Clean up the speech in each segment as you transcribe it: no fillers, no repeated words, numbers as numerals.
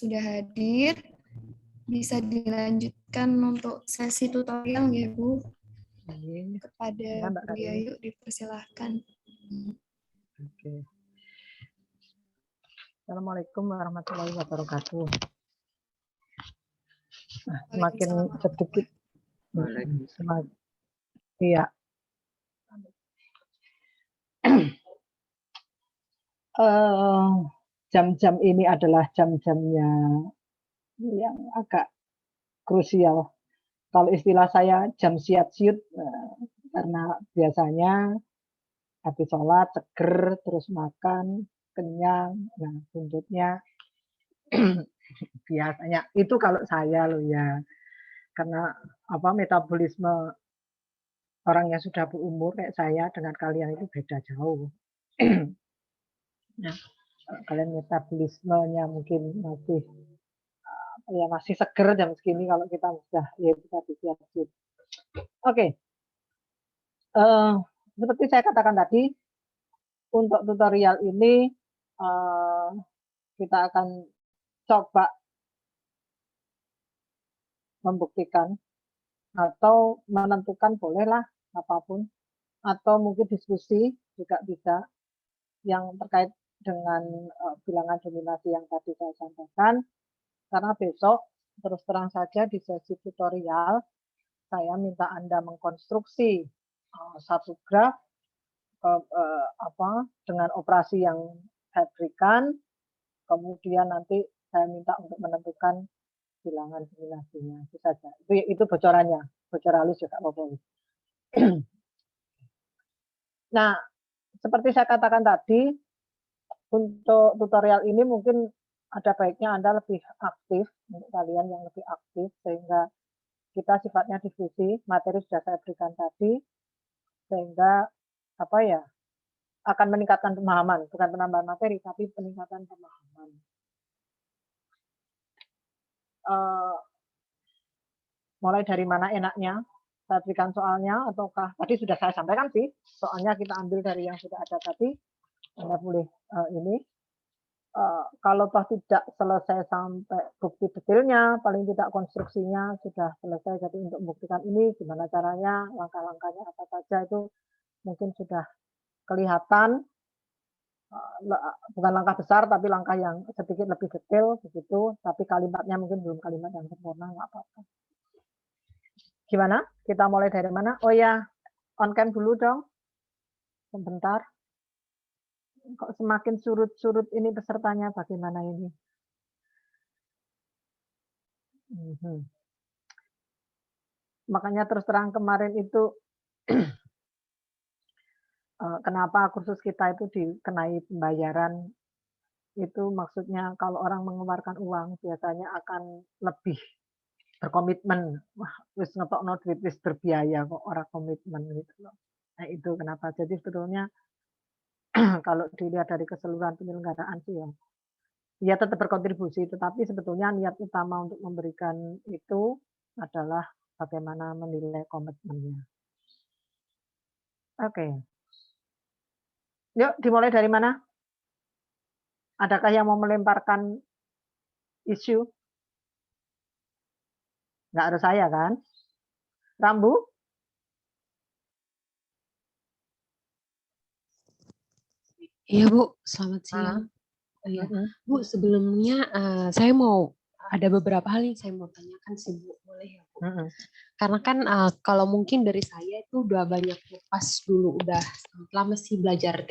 sudah hadir. Bisa dilanjutkan untuk sesi tutorial ya Bu. Kepada Bu Yayu dipersilahkan. Oke. Assalamualaikum warahmatullahi wabarakatuh. Nah, semakin sedikit, semakin, iya. Jam-jam ini adalah jam-jamnya yang agak krusial. Kalau istilah saya jam siat-siut, karena biasanya habis sholat, seger, terus makan, kenyang, nah buntutnya biasanya itu kalau saya loh ya, karena metabolisme orang yang sudah berumur kayak saya dengan kalian itu beda jauh. Nah, kalian metabolismenya mungkin masih seger jam segini, kalau kita sudah ya bisa disiapin. Oke. Seperti saya katakan tadi, untuk tutorial ini kita akan coba membuktikan atau menentukan, bolehlah apapun, atau mungkin diskusi juga bisa yang terkait dengan bilangan dominasi yang tadi saya sampaikan. Karena besok terus terang saja di sesi tutorial saya minta Anda mengkonstruksi satu graf dengan operasi yang saya berikan, kemudian nanti saya minta untuk menentukan bilangan dominasinya. Itu saja. Itu bocorannya, bocor halus juga apa-apa. Nah, seperti saya katakan tadi, untuk tutorial ini mungkin ada baiknya Anda lebih aktif, untuk kalian yang lebih aktif, sehingga kita sifatnya diskusi, materi sudah saya berikan tadi, sehingga akan meningkatkan pemahaman, bukan penambahan materi, tapi peningkatan pemahaman. Mulai dari mana enaknya? Saya berikan soalnya, ataukah tadi sudah saya sampaikan sih, soalnya kita ambil dari yang sudah ada tadi. Anda boleh ini. Kalau toh tidak selesai sampai bukti detailnya, paling tidak konstruksinya sudah selesai. Jadi untuk membuktikan ini, gimana caranya, langkah-langkahnya apa saja, itu mungkin sudah kelihatan. Bukan langkah besar, tapi langkah yang sedikit lebih detail, begitu. Tapi kalimatnya mungkin belum kalimat yang sempurna, nggak apa-apa. Gimana? Kita mulai dari mana? Oh ya, on cam dulu dong. Sebentar. Kok semakin surut-surut ini pesertanya, bagaimana ini? Makanya terus terang kemarin itu kenapa kursus kita itu dikenai pembayaran, itu maksudnya kalau orang mengeluarkan uang biasanya akan lebih berkomitmen. Wah, wis ngetokno duit wis berbiaya kok orang komitmen gitu loh. Nah, itu kenapa. Jadi sebetulnya kalau dilihat dari keseluruhan penyelenggaraan sih ya tetap berkontribusi, tetapi sebetulnya niat utama untuk memberikan itu adalah bagaimana menilai komitmennya. Oke. Yuk, dimulai dari mana? Adakah yang mau melemparkan isu? Nggak harus saya kan? Rambu? Iya Bu, selamat siang. Ya. Bu, sebelumnya saya mau ada beberapa hal yang saya mau tanyakan sih Bu, boleh ya Bu? Karena kan kalau mungkin dari saya itu udah banyak pas dulu, udah lama sih belajar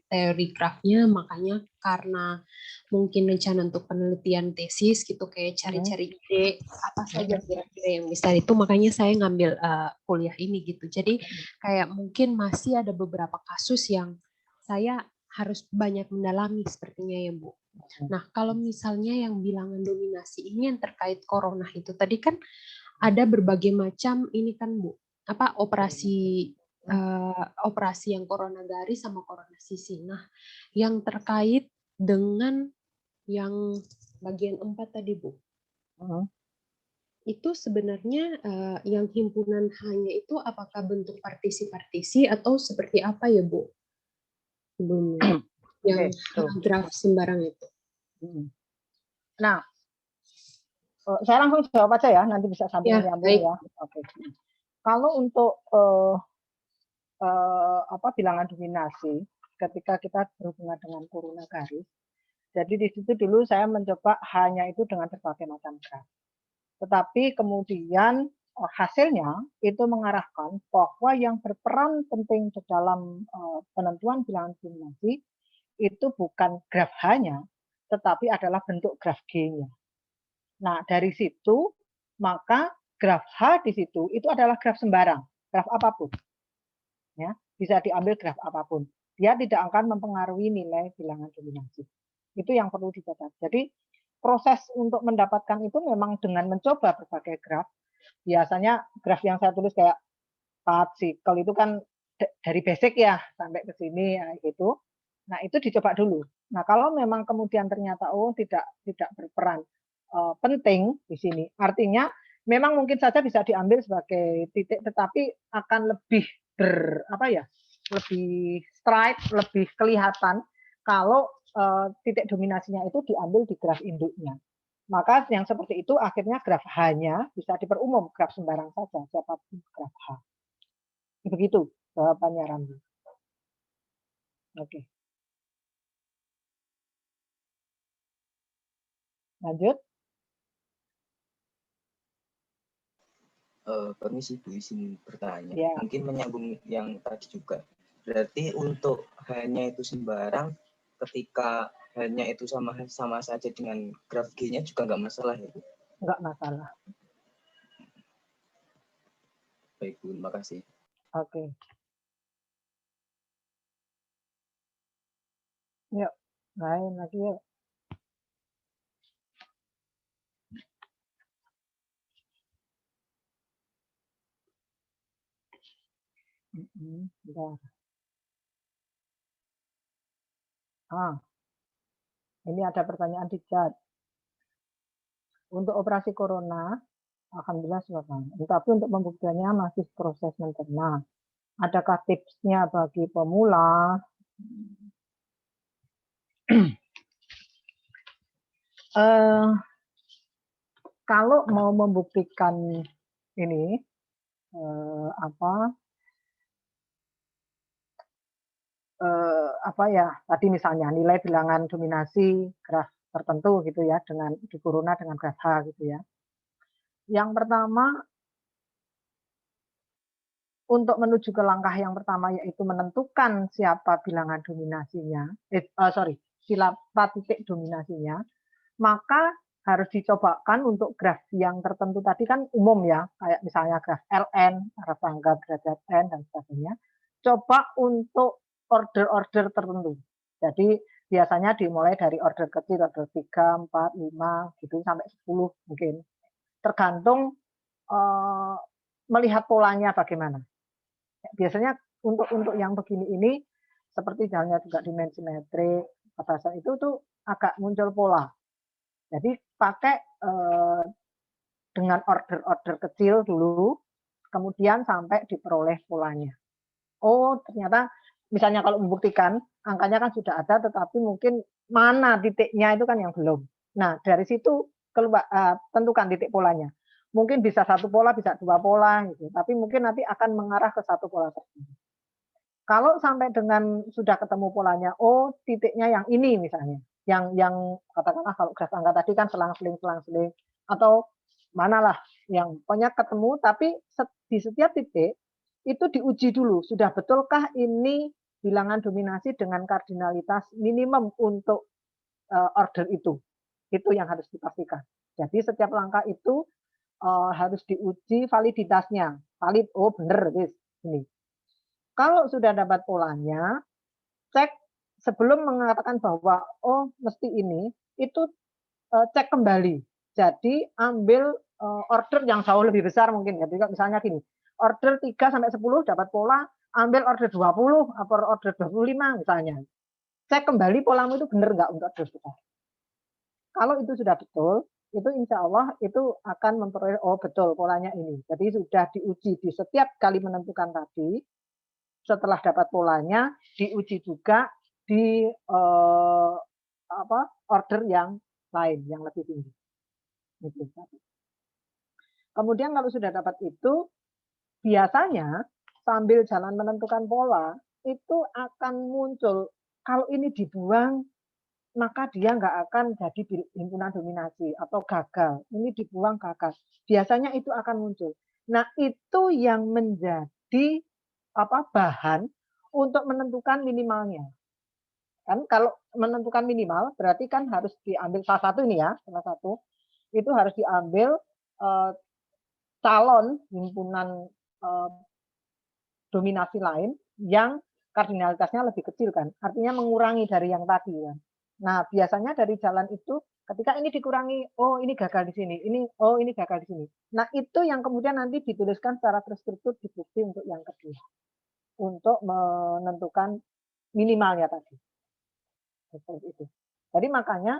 teori grafnya, makanya karena mungkin rencana untuk penelitian tesis gitu, kayak cari-cari ide apa saja kira-kira yang bisa itu, makanya saya ngambil kuliah ini gitu. Jadi kayak mungkin masih ada beberapa kasus yang saya harus banyak mendalami sepertinya ya Bu. Nah, kalau misalnya yang bilangan dominasi ini yang terkait corona itu tadi kan ada berbagai macam ini kan Bu, operasi yang corona garis sama corona sisi. Nah, yang terkait dengan yang bagian 4 tadi Bu, itu sebenarnya yang himpunan hanya itu apakah bentuk partisi-partisi atau seperti apa ya Bu? Sebelumnya yang graf sembarang itu. Nah, Saya langsung jawab aja ya, nanti bisa sambil Ya, nyambung baik. ya. Oke. Kalau untuk bilangan dominasi, ketika kita berhubungan dengan kuruna garis, jadi di situ dulu saya mencoba hanya itu dengan berbagai macam graf. Tetapi kemudian hasilnya itu mengarahkan bahwa yang berperan penting di dalam penentuan bilangan dominasi itu bukan graf H-nya, tetapi adalah bentuk graf G-nya. Nah, dari situ maka graf H di situ itu adalah graf sembarang, graf apapun. Ya, bisa diambil graf apapun. Dia tidak akan mempengaruhi nilai bilangan dominasi. Itu yang perlu dicatat. Jadi proses untuk mendapatkan itu memang dengan mencoba berbagai graf. Biasanya graf yang saya tulis kayak partikel itu kan dari basic ya sampai ke sini ya, gitu. Nah, itu dicoba dulu. Nah, kalau memang kemudian ternyata tidak berperan penting di sini, artinya memang mungkin saja bisa diambil sebagai titik, tetapi akan lebih lebih strike, lebih kelihatan kalau titik dominasinya itu diambil di graf induknya. Maka yang seperti itu akhirnya graf H-nya bisa diperumum, graf sembarang saja, siapapun graf H. Begitu jawabannya, Ramzi. Oke. Lanjut. Permisi Bu, izin bertanya. Ya. Mungkin menyambung yang tadi juga. Berarti untuk hanya itu sembarang, ketika hanya itu sama saja dengan graf G-nya juga nggak masalah ya Bu? Nggak masalah. Baik Bu, terima kasih. Oke. Yuk, lain lagi yuk. Bentar. Ini ada pertanyaan di chat. Untuk operasi corona, alhamdulillah selesai. Tapi untuk pembuktiannya masih proses mencerna. Adakah tipsnya bagi pemula? Kalau mau membuktikan ini tadi misalnya nilai bilangan dominasi graf tertentu gitu ya dengan di kuruna dengan graf H gitu ya. Yang pertama untuk menuju ke langkah yang pertama yaitu menentukan siapa bilangan dominasinya, siapa titik dominasinya, maka harus dicobakan untuk graf yang tertentu tadi kan umum ya, kayak misalnya graf LN, graf tangga derajat N dan sebagainya. Coba untuk order-order tertentu. Jadi biasanya dimulai dari order kecil, order 3, 4, 5 gitu sampai 10 mungkin. Tergantung melihat polanya bagaimana. Biasanya untuk yang begini ini seperti halnya juga dimensi metrik, bahasa itu tuh agak muncul pola. Jadi pakai dengan order-order kecil dulu, kemudian sampai diperoleh polanya. Oh, ternyata misalnya kalau membuktikan angkanya kan sudah ada, tetapi mungkin mana titiknya itu kan yang belum. Nah, dari situ tentukan titik polanya. Mungkin bisa satu pola, bisa dua pola, gitu. Tapi mungkin nanti akan mengarah ke satu pola tersebut. Kalau sampai dengan sudah ketemu polanya, oh titiknya yang ini misalnya, yang katakanlah kalau graf angka tadi kan selang-seling, atau manalah yang pokoknya ketemu, tapi di setiap titik itu diuji dulu, sudah betulkah ini bilangan dominasi dengan kardinalitas minimum untuk order itu yang harus dipastikan. Jadi setiap langkah itu harus diuji validitasnya, valid, oh bener, guys, ini. Kalau sudah dapat polanya, cek sebelum mengatakan bahwa oh mesti ini, itu cek kembali. Jadi ambil order yang jauh lebih besar mungkin ya. Jadi misalnya gini, order 3 sampai 10 dapat pola, ambil order 20 atau order 25 misalnya. Cek kembali polamu itu benar nggak untuk order besar. Kalau itu sudah betul, itu insya Allah itu akan memperoleh oh betul polanya ini. Jadi sudah diuji di setiap kali menentukan tadi. Setelah dapat polanya, diuji juga di order yang lain, yang lebih tinggi. Gitu. Kemudian kalau sudah dapat itu, biasanya sambil jalan menentukan pola, itu akan muncul, kalau ini dibuang, maka dia nggak akan jadi himpunan dominasi atau gagal. Ini dibuang gagal. Biasanya itu akan muncul. Nah, itu yang menjadi bahan untuk menentukan minimalnya. Kan kalau menentukan minimal berarti kan harus diambil salah satu ini ya, salah satu itu harus diambil calon himpunan dominasi lain yang kardinalitasnya lebih kecil kan, artinya mengurangi dari yang tadi ya. Nah, biasanya dari jalan itu ketika ini dikurangi, oh ini gagal di sini, ini gagal di sini. Nah, itu yang kemudian nanti dituliskan secara terstruktur di bukti untuk yang kedua. Untuk menentukan minimalnya tadi. Seperti itu. Jadi makanya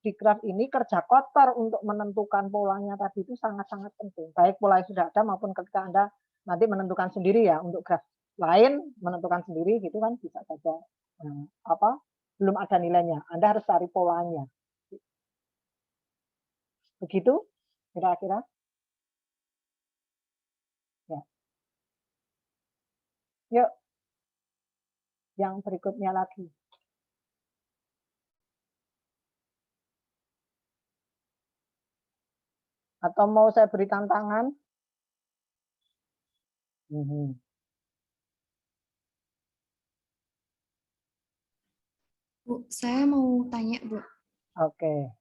di graf ini kerja kotor untuk menentukan polanya tadi itu sangat-sangat penting. Baik pola yang sudah ada maupun ketika Anda nanti menentukan sendiri ya, untuk graf lain menentukan sendiri gitu kan bisa saja belum ada nilainya. Anda harus cari polanya. Begitu kira-kira? Ya. Yuk. Yang berikutnya lagi. Atau mau saya beri tantangan? Bu, saya mau tanya, Bu. Oke.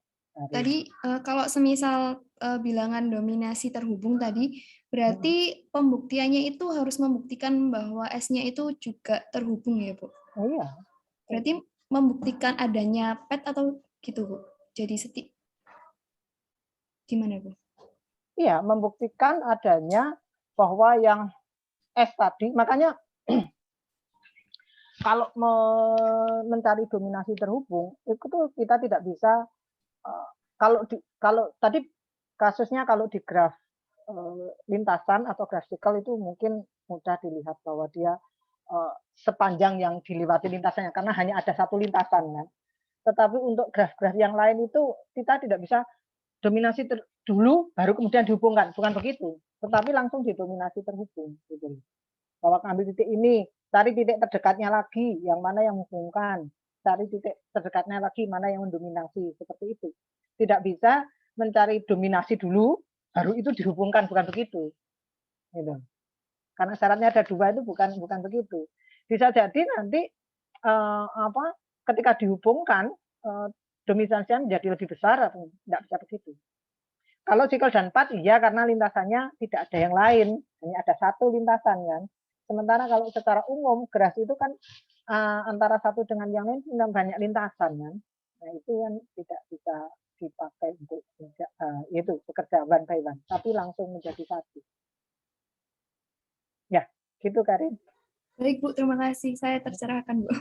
Tadi kalau semisal bilangan dominasi terhubung tadi, berarti pembuktiannya itu harus membuktikan bahwa S-nya itu juga terhubung ya, Bu? Oh iya. Berarti membuktikan adanya pet atau gitu, Bu? Jadi gimana, Bu? Iya, membuktikan adanya bahwa yang S tadi, makanya kalau mencari dominasi terhubung, itu tuh kita tidak bisa, kalau tadi kasusnya kalau di graf lintasan atau grafikal itu mungkin mudah dilihat bahwa dia sepanjang yang dilewati lintasannya, karena hanya ada satu lintasan kan. Tetapi untuk graf-graf yang lain itu kita tidak bisa dominasi dulu baru kemudian dihubungkan, bukan begitu. Tetapi langsung didominasi terhubung. Gitu. Bahwa ambil titik ini, cari titik terdekatnya lagi, yang mana yang menghubungkan. Cari titik terdekatnya lagi, mana yang mendominasi. Seperti itu. Tidak bisa mencari dominasi dulu, baru itu dihubungkan, bukan begitu. Gitu. Karena syaratnya ada dua itu bukan begitu. Bisa jadi nanti ketika dihubungkan dominasinya menjadi lebih besar atau tidak bisa begitu. Kalau sikel dan pat iya karena lintasannya tidak ada yang lain, hanya ada satu lintasan kan. Sementara kalau secara umum geras itu kan antara satu dengan yang lain punya banyak lintasan kan. Nah itu yang tidak bisa dipakai untuk itu bekerja one by one, tapi langsung menjadi satu. Ya, gitu Karin. Baik Bu, terima kasih. Saya tercerahkan Bu.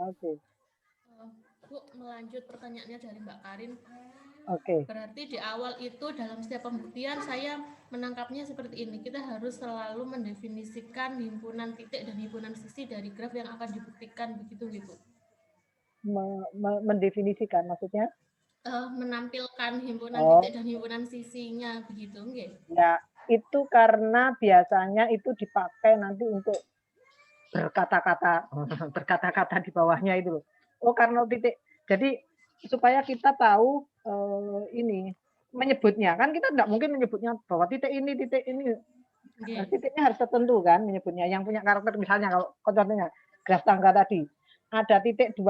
Oke. Bu, melanjut pertanyaannya dari Mbak Karin. Oke. Berarti di awal itu dalam setiap pembuktian saya menangkapnya seperti ini. Kita harus selalu mendefinisikan himpunan titik dan himpunan sisi dari graf yang akan dibuktikan, begitu gitu. Mendefinisikan maksudnya? Menampilkan himpunan titik dan himpunan sisinya, begitu enggak? Ya, itu karena biasanya itu dipakai nanti untuk berkata-kata di bawahnya itu loh. Oh, karena titik. Jadi supaya kita tahu ini menyebutnya kan kita nggak mungkin menyebutnya bahwa titik ini. Nah, titiknya harus tertentu kan menyebutnya. Yang punya karakter misalnya kalau contohnya graf tangga tadi ada titik 2,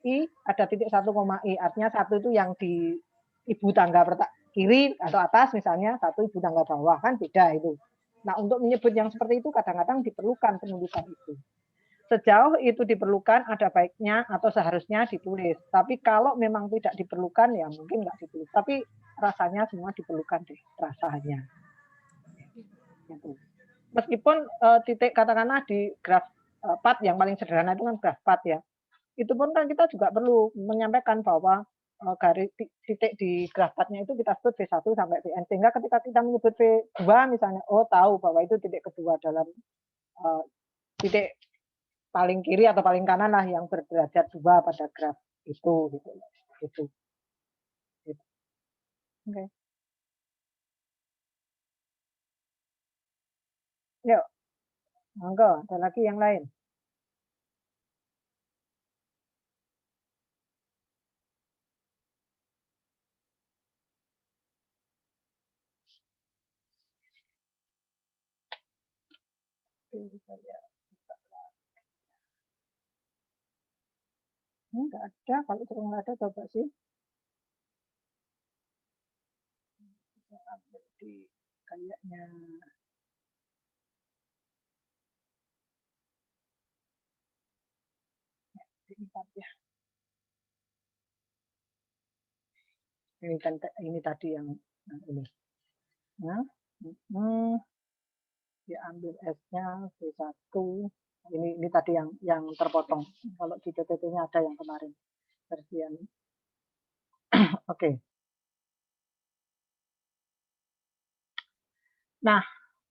I, ada titik 1, I. Artinya satu itu yang di ibu tangga kiri atau atas misalnya, satu ibu tangga bawah kan beda itu. Nah, untuk menyebut yang seperti itu kadang-kadang diperlukan penulisan itu. Sejauh itu diperlukan, ada baiknya atau seharusnya ditulis. Tapi kalau memang tidak diperlukan, ya mungkin nggak ditulis. Tapi rasanya semua diperlukan deh, rasanya. Gitu. Meskipun titik katakanlah di graf pat yang paling sederhana itu kan graf pat ya. Itu pun kan kita juga perlu menyampaikan bahwa garis titik di graf patnya itu kita sebut V1 sampai Vn. Sehingga ketika kita menyebut V2 misalnya, oh tahu bahwa itu titik kedua dalam titik paling kiri atau paling kanan lah yang berderajat 2 pada graf itu gitu. Oke. Yuk, monggo, ada lagi yang lain? Enggak ada, kalau nggak ada coba sih. Ambil di kayaknya diempat ya. Ini tadi yang ini. Nah, diambil S-nya V1. Ini tadi yang terpotong. Kalau di PPT-nya ada yang kemarin versi yang oke. Nah,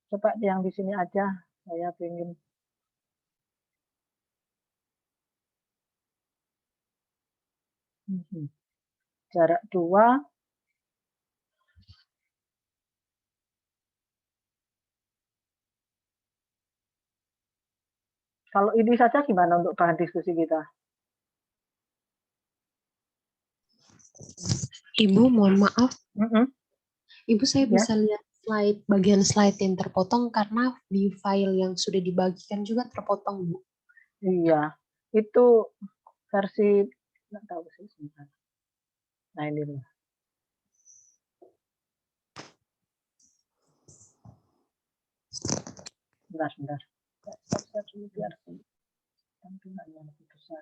coba yang di sini aja saya ingin jarak 2 kalau ini saja gimana untuk bahan diskusi kita? Ibu, mohon maaf. Ibu, saya bisa lihat bagian slide yang terpotong karena di file yang sudah dibagikan juga terpotong, Bu. Iya, itu versi nggak tahu sih sebentar. Nah ini loh. Sebentar. Saya dulu biar tampilannya lebih besar.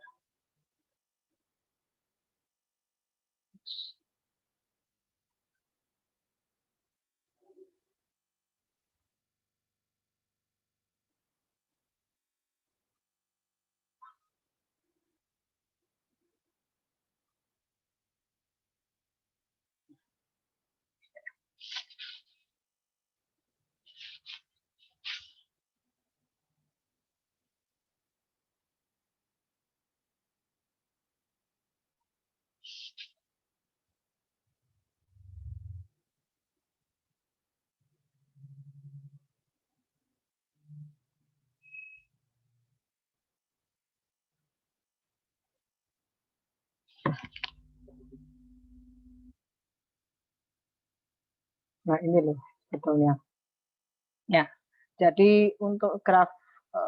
Nah ini loh sebetulnya. Ya, jadi untuk graf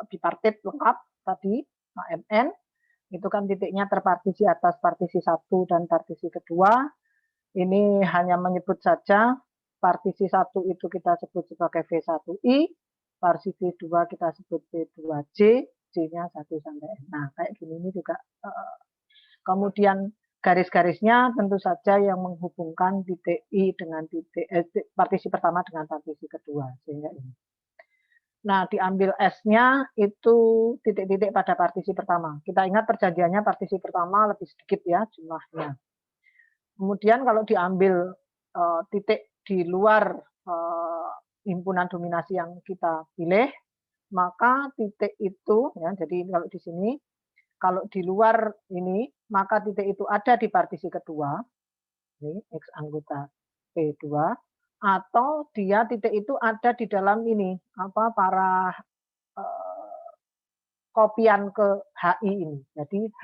bipartit lengkap tadi AMN itu kan titiknya terpartisi atas partisi 1 dan partisi kedua. Ini hanya menyebut saja partisi 1 itu kita sebut sebagai V1I, partisi 2 kita sebut V2J, J-nya 1 sampai N. Nah, kayak gini ini juga kemudian garis-garisnya tentu saja yang menghubungkan titik I dengan partisi pertama dengan partisi kedua sehingga ini. Nah, diambil S-nya itu titik-titik pada partisi pertama. Kita ingat perjanjiannya partisi pertama lebih sedikit ya jumlahnya. Kemudian kalau diambil titik di luar himpunan dominasi yang kita pilih, maka titik itu ya, jadi kalau di sini kalau di luar ini, maka titik itu ada di partisi kedua, ini X anggota P2, atau dia titik itu ada di dalam ini, para kopian ke HI ini. Jadi H,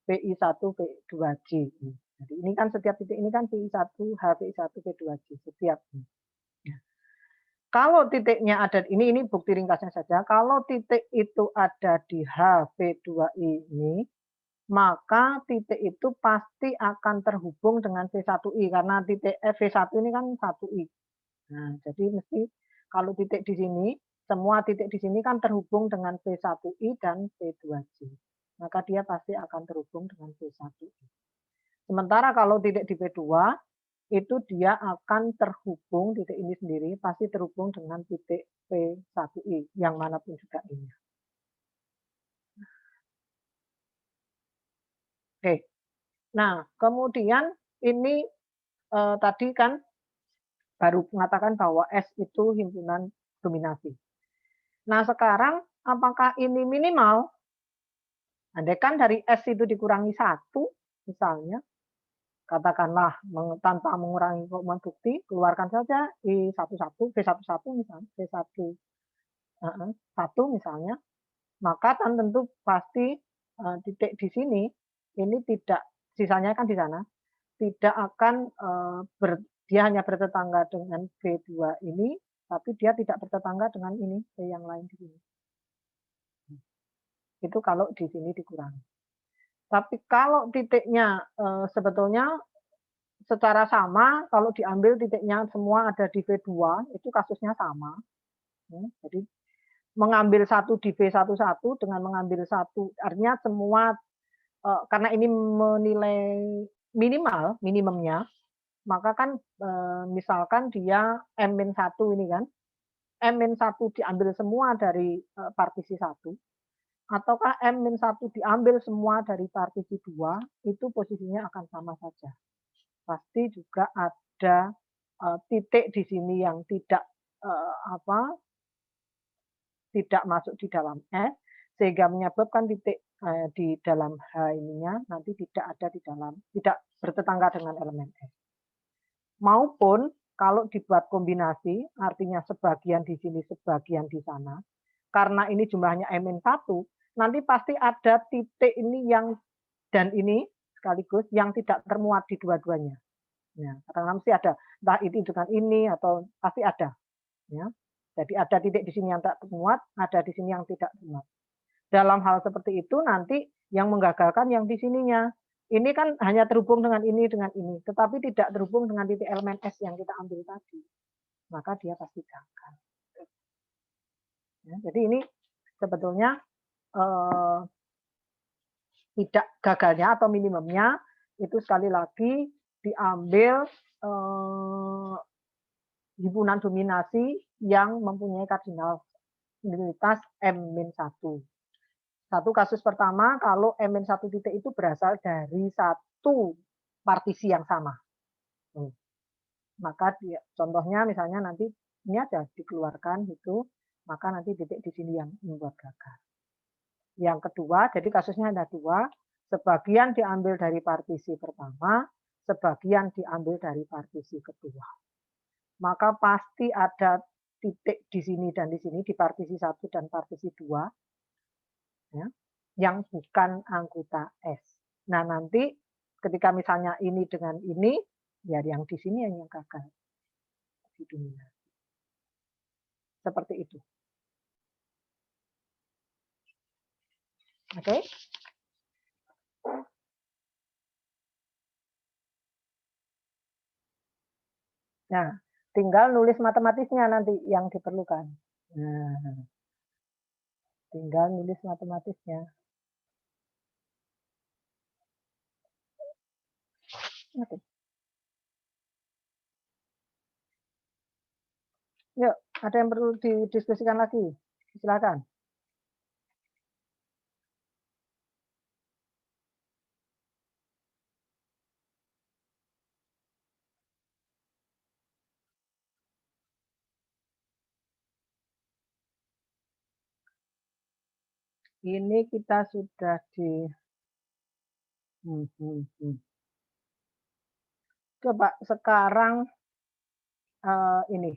PI1, P2J. Jadi ini kan setiap titik ini kan PI1, H, PI1, P2J. Setiap ini. Kalau titiknya ada, ini bukti ringkasnya saja, kalau titik itu ada di HP2I ini, maka titik itu pasti akan terhubung dengan V1I, karena titik V1 ini kan 1I. Nah, jadi mesti kalau titik di sini, semua titik di sini kan terhubung dengan V1I dan V2J. Maka dia pasti akan terhubung dengan V1I. Sementara kalau titik di P2, itu dia akan terhubung, titik ini sendiri pasti terhubung dengan titik P1I yang manapun juga ini. Oke. Nah, kemudian ini tadi kan baru mengatakan bahwa S itu himpunan dominasi. Nah, sekarang apakah ini minimal? Andai kan dari S itu dikurangi 1 misalnya, katakanlah tanpa mengurangi keumuman bukti, keluarkan saja I11, V11 misalnya, V1 misalnya, maka kan tentu pasti titik di sini ini tidak, sisanya kan di sana, tidak akan dia hanya bertetangga dengan V2 ini, tapi dia tidak bertetangga dengan ini, V yang lain di sini. Itu kalau di sini dikurangi. Tapi kalau titiknya sebetulnya secara sama, kalau diambil titiknya semua ada di V2, itu kasusnya sama. Jadi mengambil satu di V11 dengan mengambil satu, artinya semua, karena ini menilai minimumnya, maka kan misalkan dia M-1 ini kan, M-1 diambil semua dari partisi 1, ataukah M-1 diambil semua dari partisi 2, itu posisinya akan sama saja. Pasti juga ada titik di sini yang tidak tidak masuk di dalam S, sehingga menyebabkan titik di dalam H ininya nanti tidak ada di dalam, tidak bertetangga dengan elemen S. Maupun kalau dibuat kombinasi, artinya sebagian di sini, sebagian di sana, karena ini jumlahnya M-1, nanti pasti ada titik ini yang, dan ini sekaligus, yang tidak termuat di dua-duanya. Ya, karena mesti ada, entah itu dengan ini, atau pasti ada. Ya. Jadi ada titik di sini yang tak termuat, ada di sini yang tidak termuat. Dalam hal seperti itu nanti yang menggagalkan yang di sininya. Ini kan hanya terhubung dengan ini, tetapi tidak terhubung dengan titik elemen S yang kita ambil tadi. Maka dia pasti gagal. Ya, jadi ini sebetulnya tidak gagalnya atau minimumnya itu sekali lagi diambil himpunan dominasi yang mempunyai kardinalitas M-1. Satu kasus pertama, kalau M-1 titik itu berasal dari satu partisi yang sama. Maka contohnya misalnya nanti ini ada dikeluarkan itu, maka nanti titik di sini yang membuat gagal. Yang kedua, jadi kasusnya ada dua, sebagian diambil dari partisi pertama, sebagian diambil dari partisi kedua. Maka pasti ada titik di sini dan di sini, di partisi 1 dan partisi 2, ya, yang bukan anggota S. Nah, nanti ketika misalnya ini dengan ini, ya yang di sini yang gagal. Seperti itu. Oke? Nah, tinggal nulis matematisnya nanti yang diperlukan. Nah, tinggal nulis matematisnya. Oke. Yuk, ada yang perlu didiskusikan lagi? Silakan. Ini kita sudah di Coba sekarang ini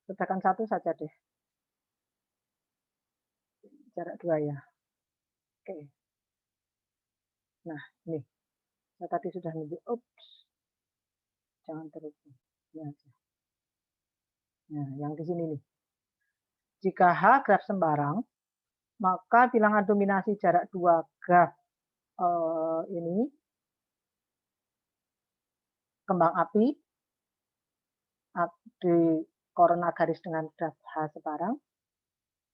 letakkan 1 saja deh. Jarak 2 ya. Oke. Nah, ini. Saya tadi sudah nunjuk. Ups. Jangan terhubung. Ya. Nah, yang di sini nih. Jika H graf sembarang, maka bilangan dominasi jarak 2 graf ini kembang api di korona garis dengan graf H sebarang,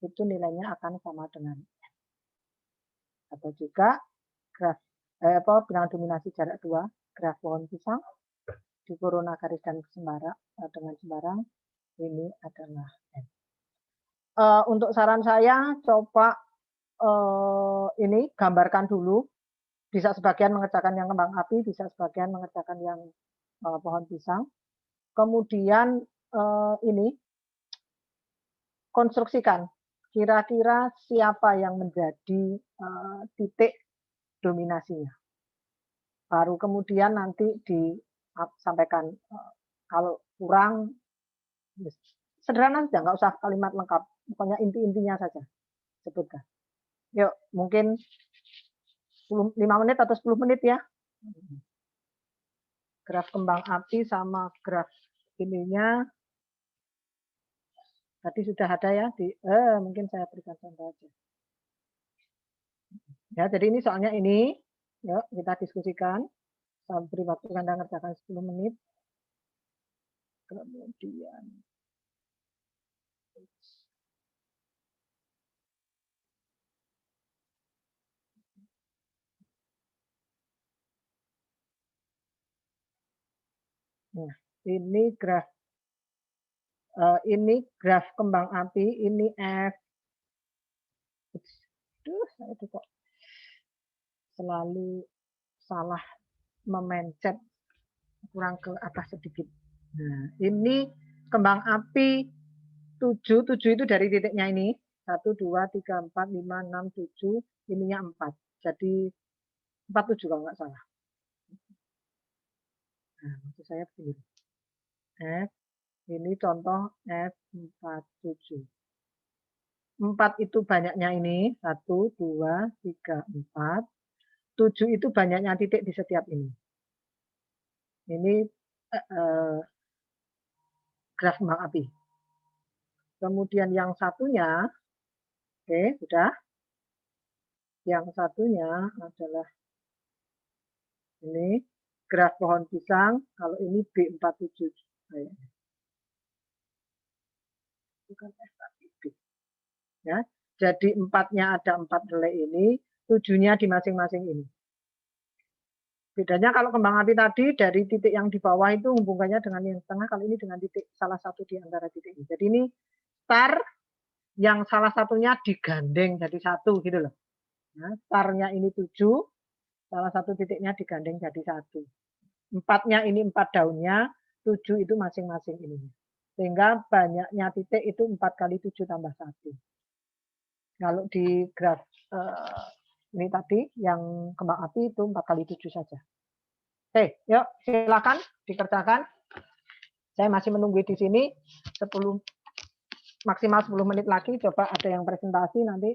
itu nilainya akan sama dengan N. Atau juga graf bilangan dominasi jarak 2 graf pohon pisang di korona garis dan sembarang dengan sembarang, ini adalah N. Untuk saran saya, coba ini gambarkan dulu. Bisa sebagian mengerjakan yang kembang api, bisa sebagian mengerjakan yang pohon pisang. Kemudian ini konstruksikan kira-kira siapa yang menjadi titik dominasinya. baru kemudian nanti disampaikan kalau kurang sederhana saja, nggak usah kalimat lengkap, pokoknya inti-intinya saja sebutkan. Yuk, mungkin 5 menit atau 10 menit ya. Graf kembang api sama graf ininya tadi sudah ada ya mungkin saya berikan contoh aja. Ya, jadi ini soalnya ini, yuk kita diskusikan. Saya beri waktu Anda ngerjakan 10 menit. Kemudian nah, ini graf kembang api, ini F. Saya itu kok selalu salah memencet, kurang ke atas sedikit. Nah, ini kembang api 7 itu dari titiknya ini. 1, 2, 3, 4, 5, 6, 7, ininya 4. Jadi 47 kalau nggak salah. Nah, maksud saya begini. F, ini contoh F47. 4 itu banyaknya ini, 1, 2, 3, 4. 7 itu banyaknya titik di setiap ini. Ini graf kembang api. Kemudian yang satunya, oke, sudah. Yang satunya adalah ini, graf pohon pisang, kalau ini B47. Bukan F, tapi B. Ya, jadi 4-nya ada 4 relay ini, 7-nya di masing-masing ini. Bedanya kalau kembang api tadi dari titik yang di bawah itu hubungannya dengan yang tengah, kalau ini dengan titik salah satu di antara titik ini. Jadi ini star yang salah satunya digandeng jadi satu gitu loh. Nah, starnya ini 7, salah satu titiknya digandeng jadi 1. 4-nya ini 4 daunnya, 7 itu masing-masing ini. Sehingga banyaknya titik itu 4 kali 7 tambah 1. Kalau di graf ini tadi yang kembang api itu 4 kali 7 saja. Oke, yuk silakan dikerjakan. Saya masih menunggu di sini 10 maksimal 10 menit lagi. Coba ada yang presentasi nanti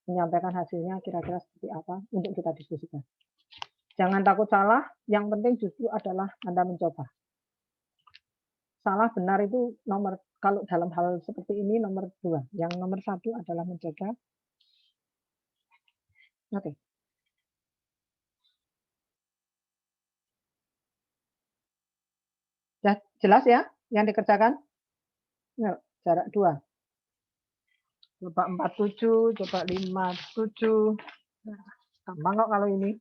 menyampaikan hasilnya kira-kira seperti apa untuk kita diskusikan. Jangan takut salah, yang penting justru adalah Anda mencoba. Salah benar itu nomor, kalau dalam hal seperti ini nomor 2. Yang nomor 1 adalah mencoba. Oke. Ya, jelas ya yang dikerjakan? Yuk, jarak 2. Coba 47, coba 57. Nah, gampang kok kalau ini.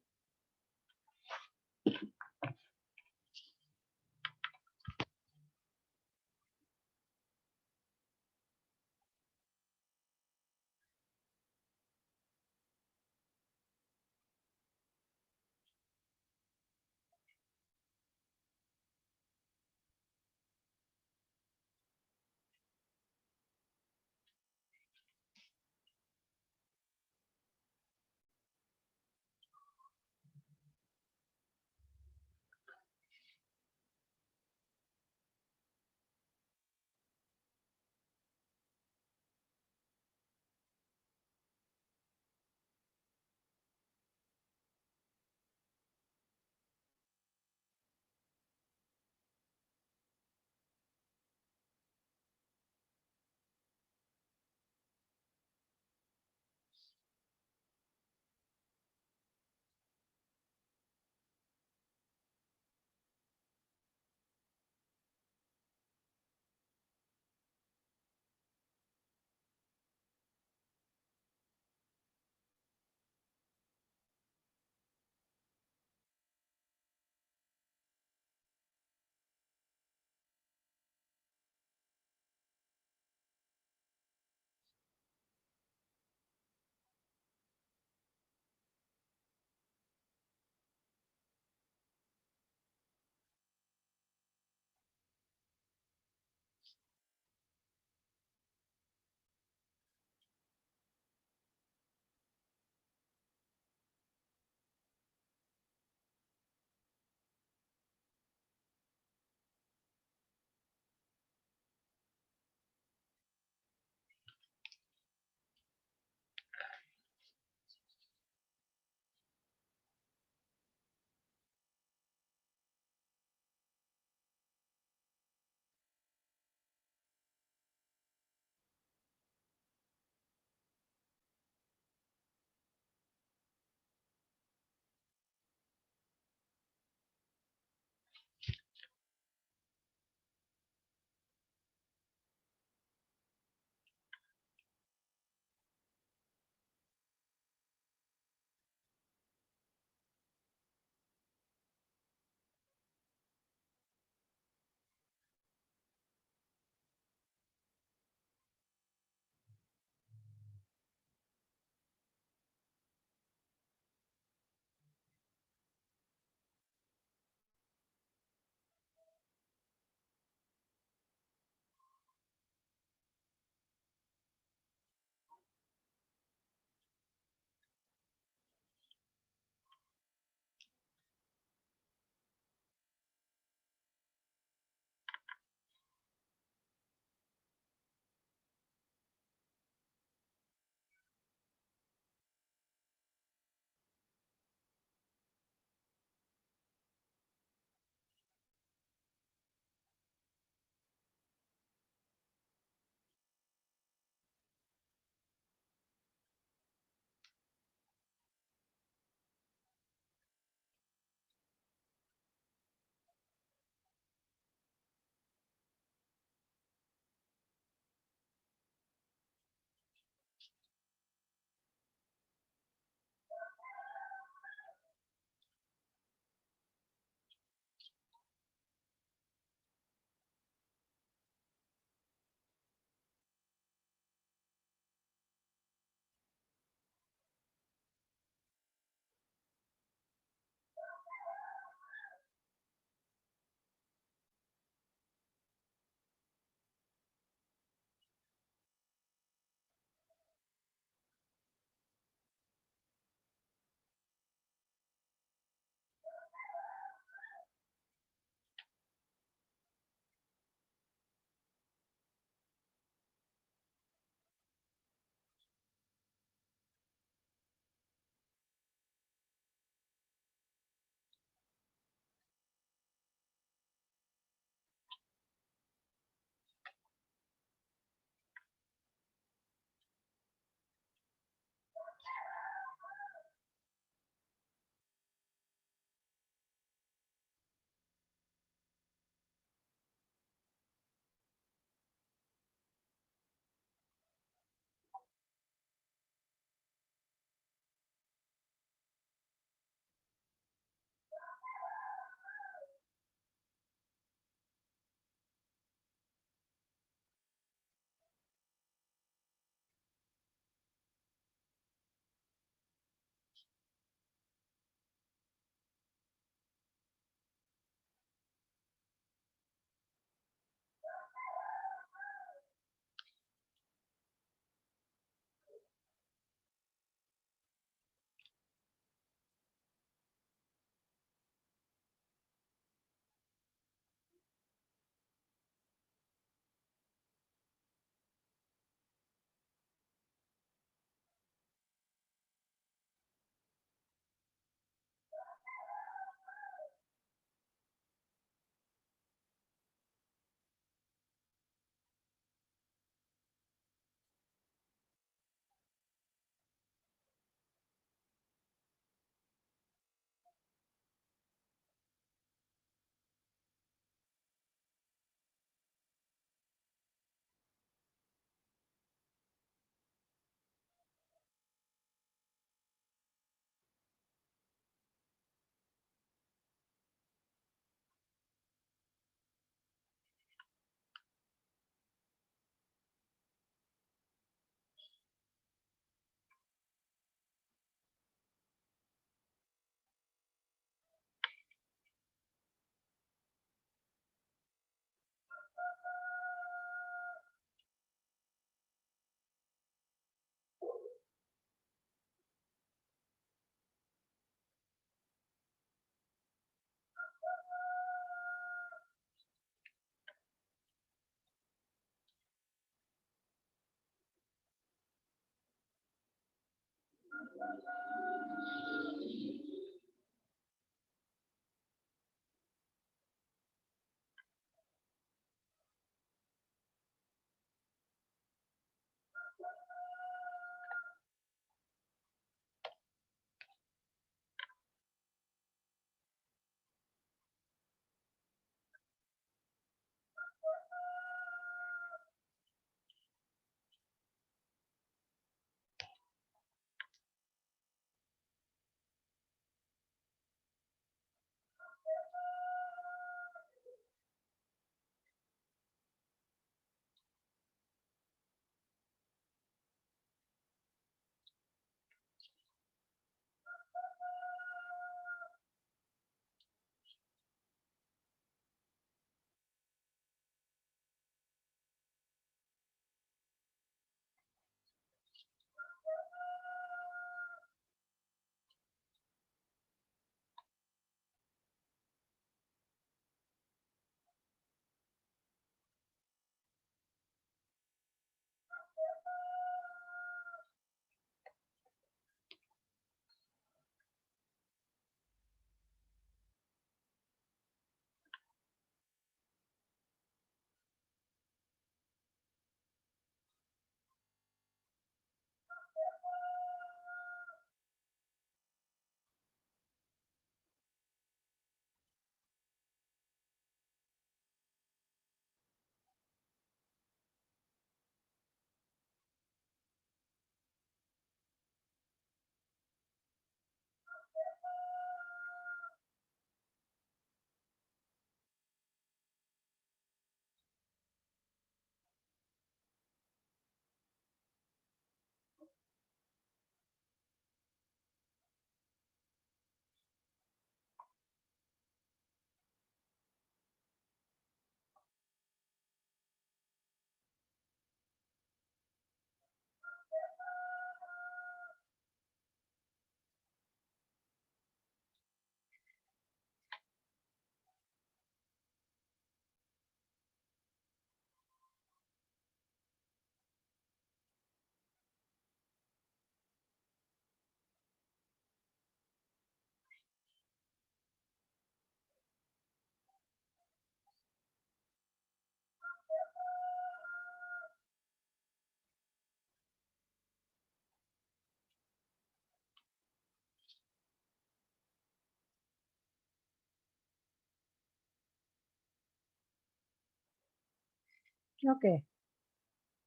Oke,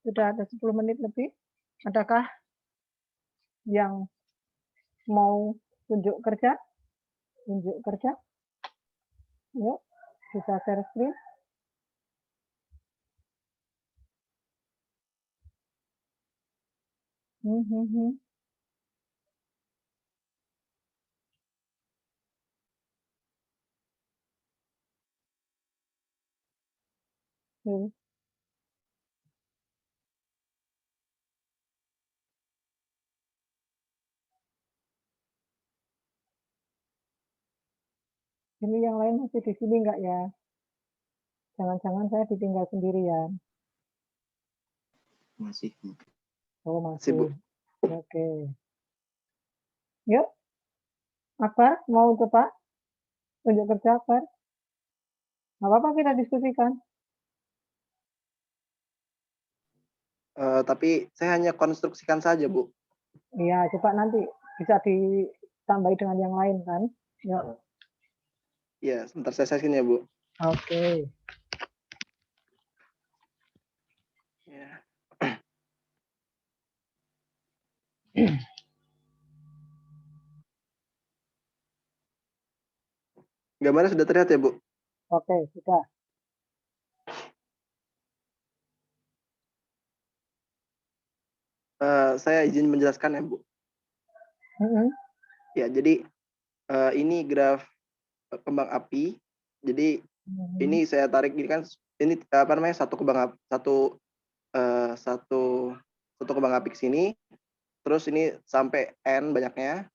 sudah ada 10 menit lebih. Adakah yang mau tunjuk kerja? Tunjuk kerja? Yuk, bisa share screen. Hmm, hmm, hmm. Hmm. Ini yang lain masih di sini enggak ya? Jangan-jangan saya ditinggal sendirian. Masih, Bu. Oh, Masih, Bu. masih. Oke. Yuk, Akbar, mau coba tunjuk kerja, Akbar? Nggak apa-apa kita diskusikan. Tapi saya hanya konstruksikan saja, Bu. Iya, coba nanti bisa ditambahi dengan yang lain kan? Yuk. Iya, sebentar saya share-in ya, Bu. Oke. Ya. Gambarnya sudah terlihat ya, Bu? Oke, sudah. Saya izin menjelaskan ya, Bu. Mm-mm. Ya, jadi ini graf kembang api. Jadi ini saya tarik ini kan ini apa namanya satu kembang api ke sini. Terus ini sampai N banyaknya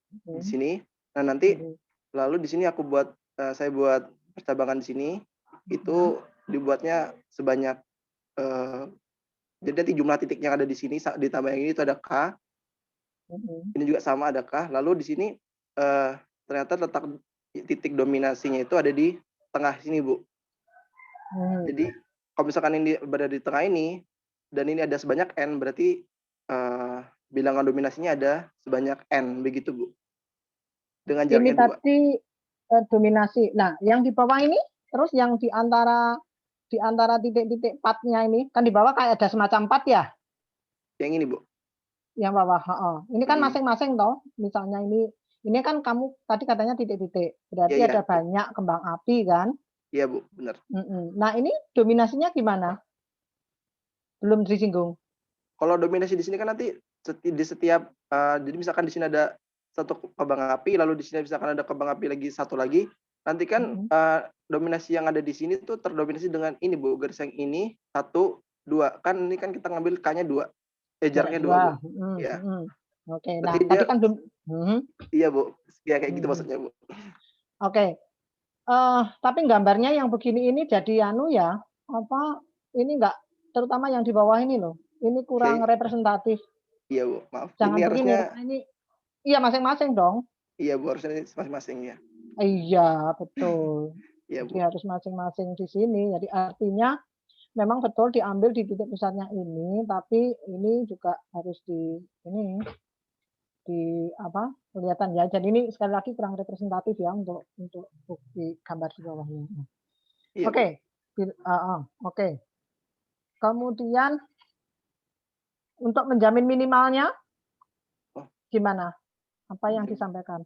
di sini. Nah, nanti lalu di sini aku buat saya buat percabangan di sini itu dibuatnya sebanyak jadi nanti jumlah titik yang ada di sini ditambah yang ini itu ada K. Ini juga sama ada K. Lalu di sini ternyata letak titik dominasinya itu ada di tengah sini, Bu. Jadi kalau misalkan ini berada di tengah ini dan ini ada sebanyak N, berarti bilangan dominasinya ada sebanyak N, begitu, Bu. Dengan Ini jaraknya 2. tadi dominasi. Nah, yang di bawah ini, terus yang di antara titik-titik patnya ini, kan di bawah kayak ada semacam pat ya? Yang ini, Bu. Yang bawah. Ini kan masing-masing toh. Misalnya ini kan kamu tadi katanya titik-titik. Berarti Ya, ada banyak kembang api kan? Iya, Bu, benar. Nah, ini dominasinya gimana? Belum disinggung. Kalau dominasi di sini kan nanti di setiap jadi misalkan di sini ada satu kembang api, lalu di sini misalkan ada kembang api lagi satu lagi, nanti kan dominasi yang ada di sini tuh terdominasi dengan ini, Bu, garis yang ini 1, 2. Kan ini kan kita ngambil K-nya 2. Jaraknya 2, Bu. Ya. Oke, nah tadi kan Iya, Bu. Ya kayak gitu maksudnya, Bu. Oke. Tapi gambarnya yang begini ini jadi ya, ini enggak, terutama yang di bawah ini loh. Ini kurang representatif. Iya, Bu. Maaf. Jangan ini begini. Harusnya Ini iya masing-masing dong. Iya, Bu, harusnya ini masing-masing ya. Iya, betul. Iya, Jadi harus masing-masing di sini. Jadi artinya memang betul diambil di titik pusatnya ini, tapi ini juga harus kelihatan ya. Jadi ini sekali lagi kurang representatif ya untuk bukti gambar di bawahnya. Iya, Oke. Oke. Kemudian untuk menjamin minimalnya gimana? Apa yang disampaikan?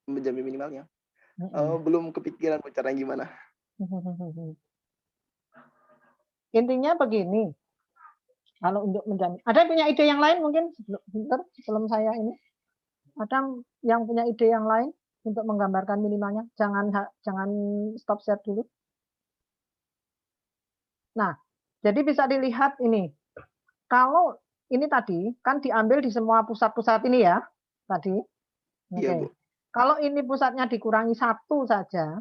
Menjamin minimalnya. Belum kepikiran caranya gimana. Intinya begini. Kalau untuk menjamin, ada yang punya ide yang lain mungkin sebelum saya ini? Ada yang punya ide yang lain untuk menggambarkan minimalnya? Jangan stop share dulu. Nah, jadi bisa dilihat ini. Kalau ini tadi kan diambil di semua pusat-pusat ini ya, tadi. Iya, Bu. Kalau ini pusatnya dikurangi 1 saja,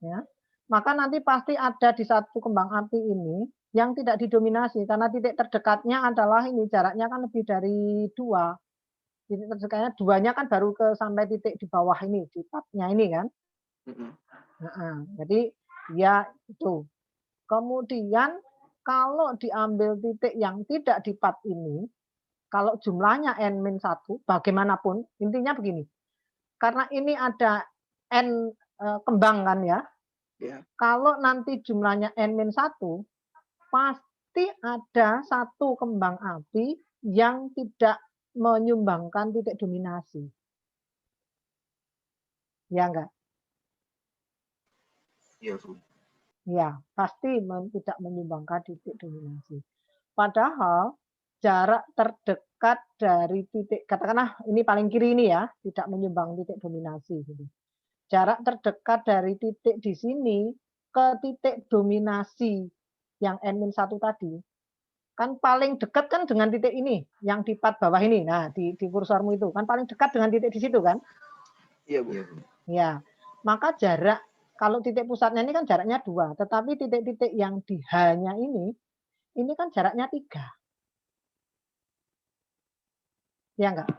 ya, maka nanti pasti ada di satu kembang api ini yang tidak didominasi karena titik terdekatnya adalah ini jaraknya kan lebih dari 2. Titik terdekatnya 2-nya kan baru sampai titik di bawah ini, di patnya ini kan. Jadi ya itu. Kemudian kalau diambil titik yang tidak di pat ini, kalau jumlahnya N-1, bagaimanapun, intinya begini. Karena ini ada N kembang kan ya, Ya. Kalau nanti jumlahnya N-1, pasti ada satu kembang api yang tidak menyumbangkan titik dominasi. Ya enggak? Iya, Bu. Ya, pasti tidak menyumbangkan titik dominasi. Padahal jarak terdekat dari titik, katakanlah ini paling kiri ini ya, tidak menyumbang titik dominasi. Gitu. Jarak terdekat dari titik di sini ke titik dominasi yang N-1 tadi, kan paling dekat kan dengan titik ini, yang di part bawah ini. Nah, di kursormu itu, kan paling dekat dengan titik di situ kan? Iya, Bu. Ya, maka jarak, kalau titik pusatnya ini kan jaraknya 2, tetapi titik-titik yang di H-nya ini kan jaraknya 3. Ya enggak?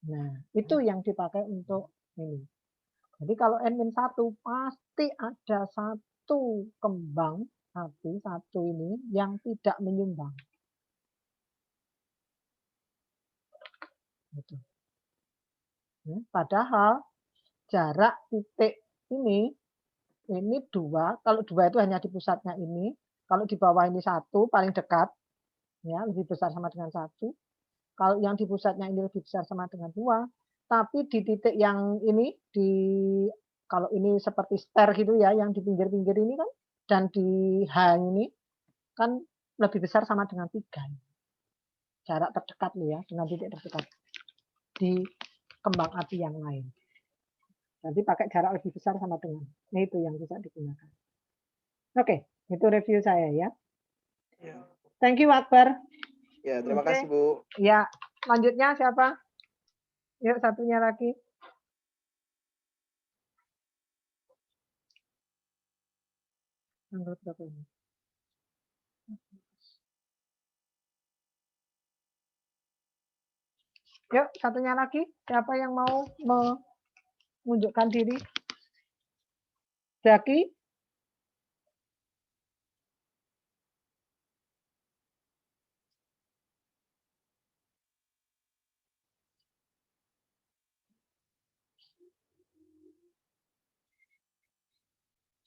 Nah, itu yang dipakai untuk ini. Jadi kalau N-1 pasti ada satu kembang api, satu ini yang tidak menyumbang. Gitu. Padahal jarak titik ini 2, kalau 2 itu hanya di pusatnya ini, kalau di bawah ini 1 paling dekat, ya lebih besar sama dengan 1. Kalau yang di pusatnya ini lebih besar sama dengan 2, tapi di titik yang ini, kalau ini seperti star gitu ya, yang di pinggir-pinggir ini kan, dan di H ini kan lebih besar sama dengan 3. Jarak terdekat loh ya, dengan titik terdekat di kembang api yang lain. Nanti pakai jarak lebih besar sama dengan. Nah, itu yang bisa digunakan. Oke, itu review saya ya. Thank you, Akbar. Ya, terima kasih, Bu. Ya, lanjutnya siapa? Yuk, satunya lagi. Menurut berapa ini? Yuk, satunya lagi. Siapa yang mau menunjukkan diri? Jaki?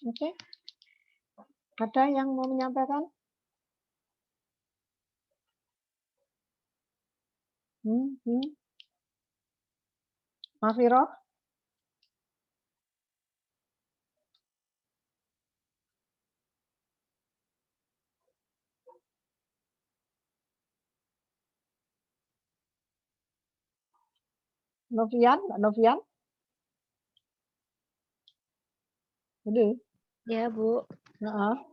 Oke. Ada yang mau menyampaikan? Mas Viro? Novian? Mbak Novian? Jadi, Ya, Bu.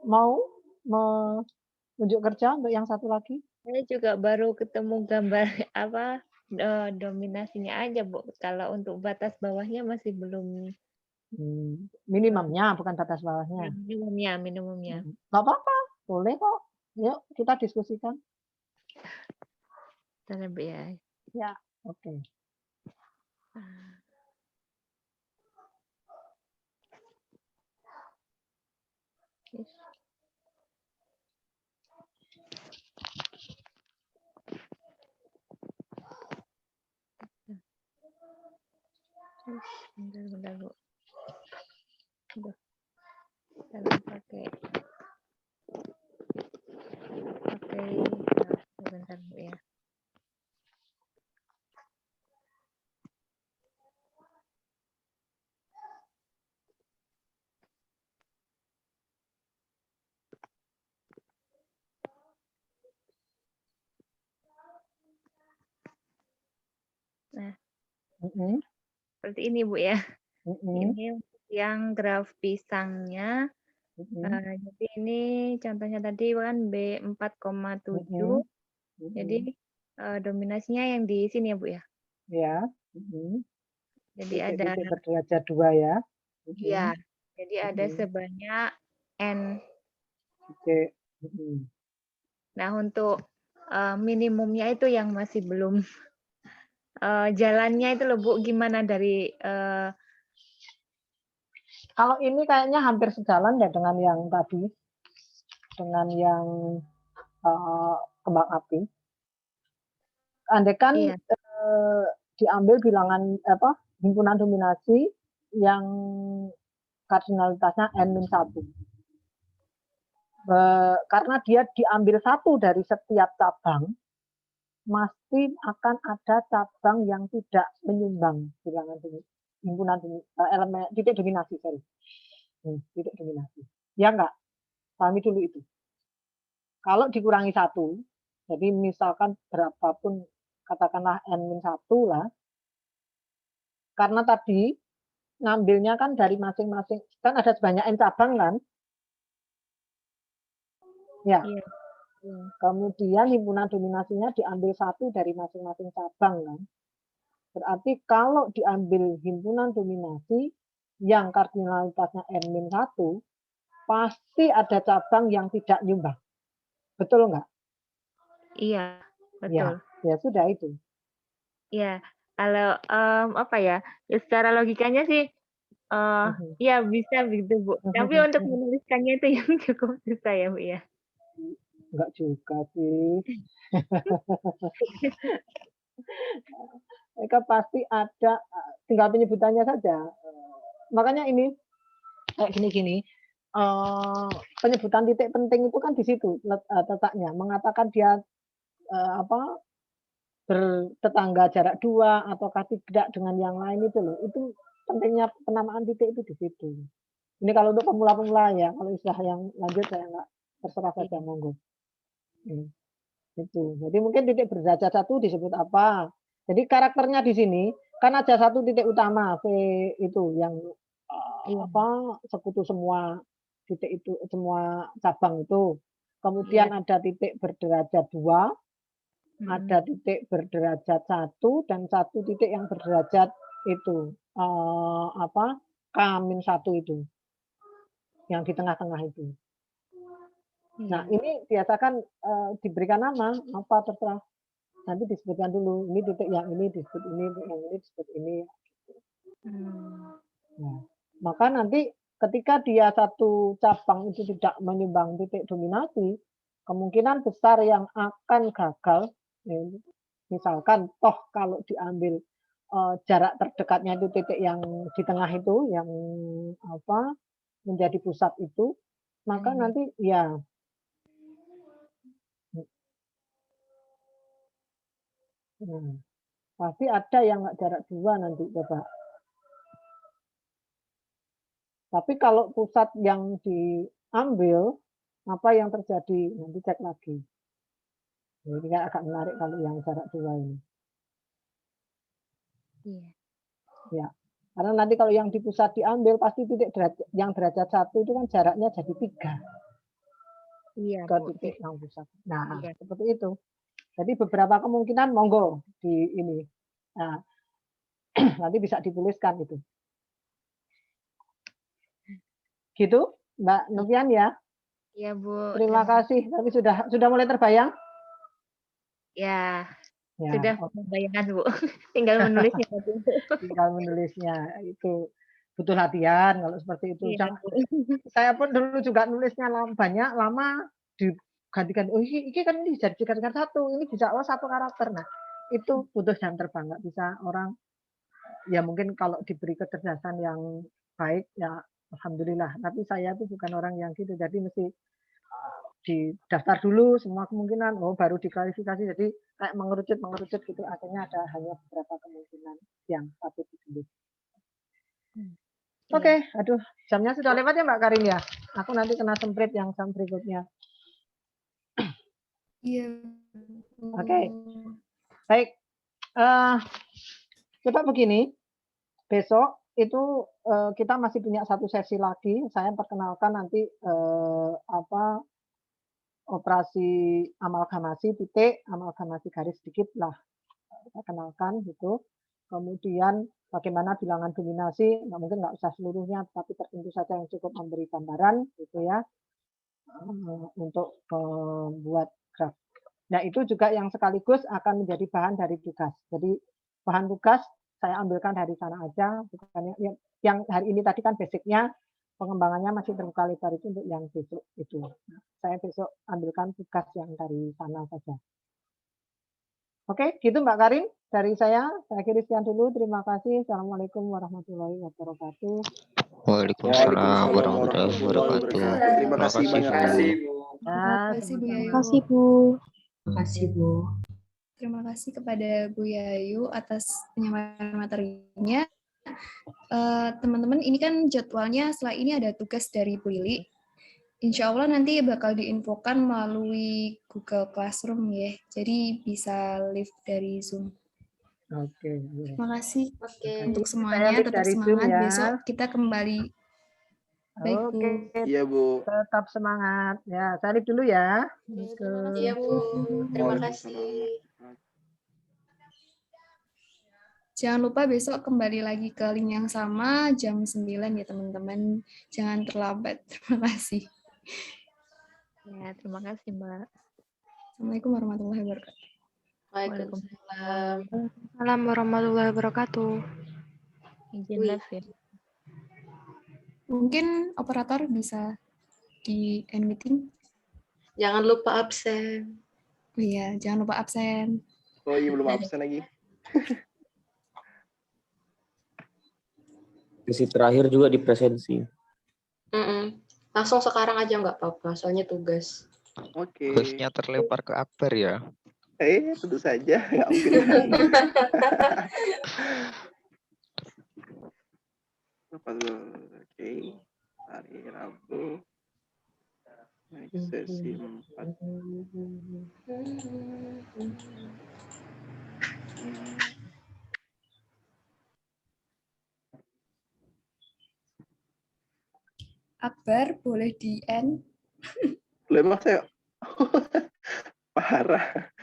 mau menunjuk kerja untuk yang satu lagi? Saya juga baru ketemu gambar dominasinya aja, Bu. Kalau untuk batas bawahnya masih belum. Minimumnya, bukan batas bawahnya. Minimumnya. Nggak apa-apa, boleh kok. Yuk, kita diskusikan. Terlebih ya. Ya, oke. Bentar, Bu. Aduh. Jangan pakai. Bentar, Bu ya. Nah, seperti ini, Bu ya. Ini yang graf pisangnya. Jadi ini contohnya tadi kan B4,7. Jadi dominasinya yang di sini ya, Bu ya. Ya. Jadi ada berderajat 2 ya. Iya. Jadi ada sebanyak N. Oke. Nah, untuk minimumnya itu yang masih belum jalannya itu loh, Bu, gimana dari kalau ini kayaknya hampir sejalan ya dengan yang tadi, dengan yang kembang api. Andai kan diambil bilangan himpunan dominasi yang kardinalitasnya N-1. Karena dia diambil satu dari setiap cabang, pasti akan ada cabang yang tidak menyumbang bilangan himpunan elemen titik dominasi, sorry. Titik dominasi. Ya enggak? Pahami dulu itu. Kalau dikurangi satu, jadi misalkan berapapun, katakanlah N-1 lah, karena tadi ngambilnya kan dari masing-masing, kan ada sebanyak N cabang kan? Ya. Iya. Kemudian himpunan dominasinya diambil satu dari masing-masing cabang kan? Berarti kalau diambil himpunan dominasi yang kardinalitasnya N-1, pasti ada cabang yang tidak nyumbang. Betul nggak? Iya, Ya, betul. ya sudah itu. Iya, kalau apa ya? Ya secara logikanya sih ya bisa begitu, Bu. Tapi untuk menuliskannya itu yang cukup susah ya, Bu ya. Enggak juga sih. Mereka pasti ada, tinggal penyebutannya saja. Makanya ini kayak gini-gini. Penyebutan titik penting itu kan di situ letaknya, mengatakan dia bertetangga jarak 2 ataukah tidak dengan yang lain itu loh. Itu pentingnya penamaan titik itu di situ. Ini kalau untuk pemula-pemula ya, kalau istilah yang lanjut saya nggak, terserah saja, monggo. Itu. Jadi mungkin titik berderajat 1 disebut apa? Jadi karakternya di sini kan ada satu titik utama V itu yang sekutu semua titik itu, semua cabang itu. Kemudian ada titik berderajat 2, ada titik berderajat 1 dan satu titik yang berderajat itu K-1 itu. Yang di tengah-tengah itu. Nah, ini biasakan diberikan nama apa terserah. Nanti disebutkan dulu, ini titik yang ini disebut ini, yang ini disebut ini. Nah, maka nanti ketika dia satu cabang itu tidak menyumbang titik dominasi, kemungkinan besar yang akan gagal, misalkan toh kalau diambil jarak terdekatnya itu titik yang di tengah itu, yang menjadi pusat itu, maka nanti ya pasti ada yang nggak jarak 2 nanti, coba. Tapi kalau pusat yang diambil, apa yang terjadi? Nanti cek lagi. Ini agak menarik kalau yang jarak 2 ini. Ya, karena nanti kalau yang di pusat diambil, pasti titik yang derajat 1 itu kan jaraknya jadi 3. Iya, ke Bu. titik yang pusat. Nah, seperti itu. Jadi beberapa kemungkinan monggo di ini. Nah, nanti bisa dituliskan itu. Gitu, Mbak Novian ya. Iya, Bu. Terima kasih. Tapi sudah mulai terbayang? Ya, Ya, sudah membayangkan, Bu. Tinggal menulisnya. Tinggal menulisnya itu butuh latihan kalau seperti itu. Iya, Saya pun dulu juga nulisnya banyak, lama digantikan. Oh, ini kan ini dijadikan satu, ini bisa satu karakter. Nah, itu butuh jam terbang, nggak bisa orang. Ya mungkin kalau diberi kecerdasan yang baik ya alhamdulillah. Tapi saya tuh bukan orang yang gitu. Jadi mesti didaftar dulu semua kemungkinan, baru diklarifikasi. Jadi kayak mengerucut gitu. Akhirnya ada hanya beberapa kemungkinan yang patut ditulis. Oke, aduh, jamnya sudah lewat ya Mbak Karin ya. Aku nanti kena semprit yang jam berikutnya. Iya. Oke, baik. Coba begini, besok itu kita masih punya satu sesi lagi. Saya perkenalkan nanti operasi amalgamasi titik, amalgamasi garis sedikit lah. Kita kenalkan gitu. Kemudian bagaimana bilangan dominasi, mungkin nggak usah seluruhnya, tapi tertentu saja yang cukup memberi gambaran gitu ya, untuk membuat graf. Nah itu juga yang sekaligus akan menjadi bahan dari tugas. Jadi bahan tugas saya ambilkan dari sana aja, bukan yang hari ini tadi kan basicnya, pengembangannya masih terbuka lebar itu untuk yang besok itu. Saya besok ambilkan tugas yang dari sana saja. Oke, gitu Mbak Karin. Dari saya akhiri sekian dulu. Terima kasih. Assalamualaikum warahmatullahi wabarakatuh. Waalaikumsalam warahmatullahi wabarakatuh. Terima kasih banyak. Bu. Terima kasih Bu sama-sama. Yayu. Makasih Bu. Makasih Bu. Terima kasih kepada Bu Yayu atas penyampaian materinya. Teman-teman, ini kan jadwalnya setelah ini ada tugas dari Bu Lili. Insya Allah nanti bakal diinfokan melalui Google Classroom ya. Jadi bisa live dari Zoom. Oke. Terima kasih untuk Saya semuanya. live Tetap dari Zoom semangat. ya. Besok kita kembali. Baik Bu. Oke, Iya Bu. tetap semangat. Ya, saya live dulu ya. Iya Bu. Terima kasih. Jangan lupa besok kembali lagi ke link yang sama jam 9 ya teman-teman. Jangan terlambat. Terima kasih. Ya, terima kasih Mbak. Assalamualaikum warahmatullahi wabarakatuh. Waalaikumsalam. Assalamualaikum warahmatullahi wabarakatuh. Izin Wih. live ya. Mungkin operator bisa di end meeting. Jangan lupa absen. Oh iya, jangan lupa absen. Oh iya, belum absen lagi. Sesi terakhir juga di presensi. Langsung sekarang aja nggak apa-apa, soalnya tugas. Oke. Hostnya terlempar ke Akbar ya. Tentu saja. Nggak mungkin. Oke. Hari Rabu. Sesi 4. Akbar, boleh di end? Lemah saya. Parah.